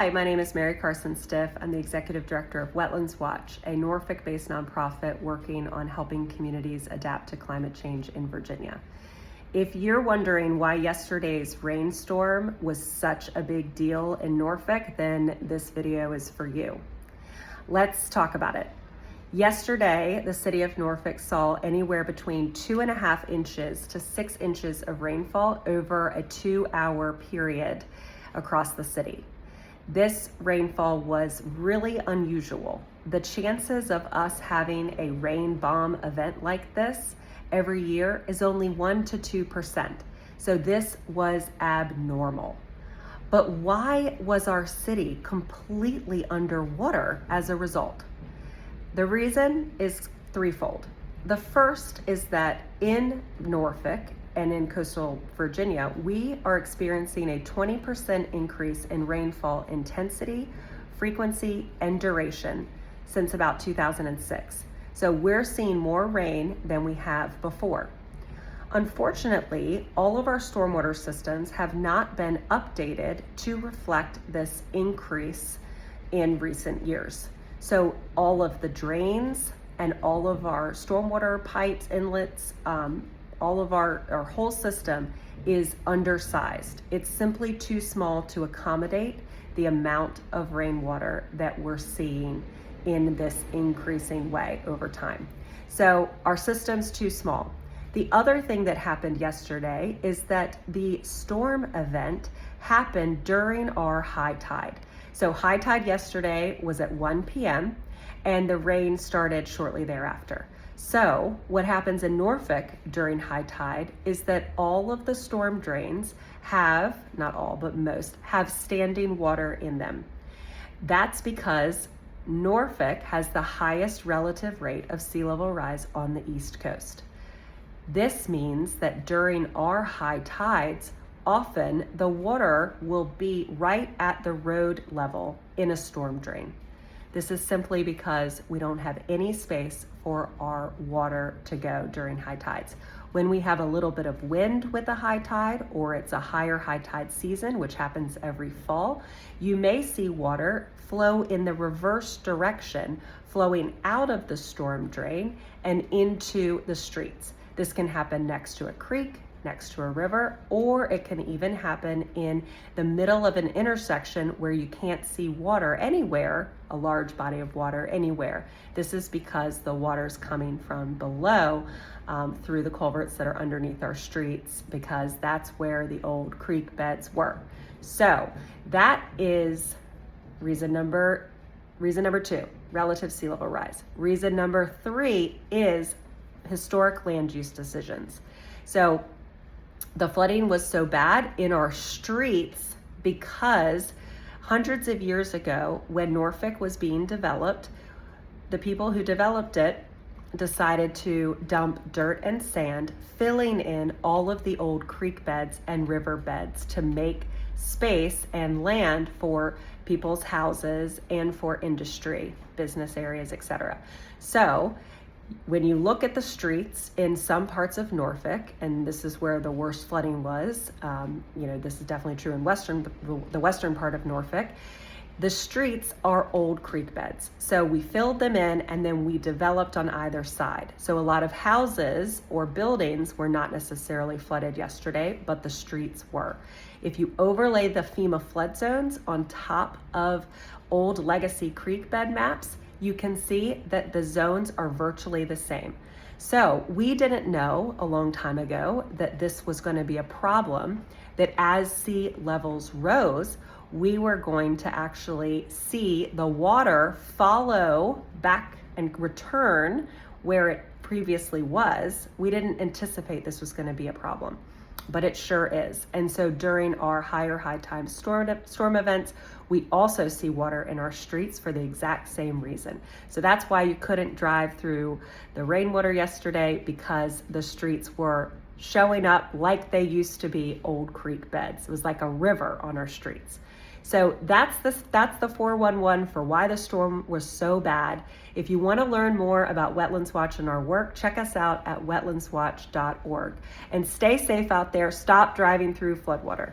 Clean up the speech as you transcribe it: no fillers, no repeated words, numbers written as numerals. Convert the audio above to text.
Hi, my name is Mary Carson Stiff. I'm the Executive Director of Wetlands Watch, a Norfolk-based nonprofit working on helping communities adapt to climate change in Virginia. If you're wondering why yesterday's rainstorm was such a big deal in Norfolk, then this video is for you. Let's talk about it. Yesterday, the city of Norfolk saw anywhere between 2.5 inches to 6 inches of rainfall over a 2-hour period across the city. This rainfall was really unusual. The chances of us having a rain bomb event like this every year is only 1 to 2%. So this was abnormal. But why was our city completely underwater as a result? The reason is threefold. The first is that in Norfolk and in coastal Virginia, we are experiencing a 20% increase in rainfall intensity, frequency, and duration since about 2006. So we're seeing more rain than we have before. Unfortunately, all of our stormwater systems have not been updated to reflect this increase in recent years. So all of the drains and all of our stormwater pipes, inlets, all of our whole system is undersized. It's simply too small to accommodate the amount of rainwater that we're seeing in this increasing way over time. So our system's too small. The other thing that happened yesterday is that the storm event happened during our high tide. So high tide yesterday was at 1 p.m. and the rain started shortly thereafter. So what happens in Norfolk during high tide is that all of the storm drains have, not all, but most, have standing water in them. That's because Norfolk has the highest relative rate of sea level rise on the East Coast. This means that during our high tides, often the water will be right at the road level in a storm drain. This is simply because we don't have any space for our water to go during high tides. When we have a little bit of wind with a high tide, or it's a higher high tide season, which happens every fall, you may see water flow in the reverse direction, flowing out of the storm drain and into the streets. This can happen next to a creek, next to a river, or it can even happen in the middle of an intersection where you can't see water anywhere, a large body of water anywhere. This is because the water's coming from below through the culverts that are underneath our streets, because that's where the old creek beds were. So that is reason number 2, relative sea level rise. Reason number 3 is historic land use decisions. So the flooding was so bad in our streets because hundreds of years ago, when Norfolk was being developed, the people who developed it decided to dump dirt and sand, filling in all of the old creek beds and river beds to make space and land for people's houses and for industry, business areas, etc. So when you look at the streets in some parts of Norfolk, and this is where the worst flooding was, this is definitely true in the western part of Norfolk, the streets are old creek beds. So we filled them in and then we developed on either side. So a lot of houses or buildings were not necessarily flooded yesterday, but the streets were. If you overlay the FEMA flood zones on top of old legacy creek bed maps, you can see that the zones are virtually the same. So we didn't know a long time ago that this was going to be a problem, that as sea levels rose, we were going to actually see the water follow back and return where it previously was. We didn't anticipate this was going to be a problem, but it sure is. And so during our higher high time storm events, we also see water in our streets for the exact same reason. So that's why you couldn't drive through the rainwater yesterday, because the streets were showing up like they used to be old creek beds. It was like a river on our streets. So that's the 411 for why the storm was so bad. If you want to learn more about Wetlands Watch and our work, check us out at wetlandswatch.org. And stay safe out there. Stop driving through floodwater.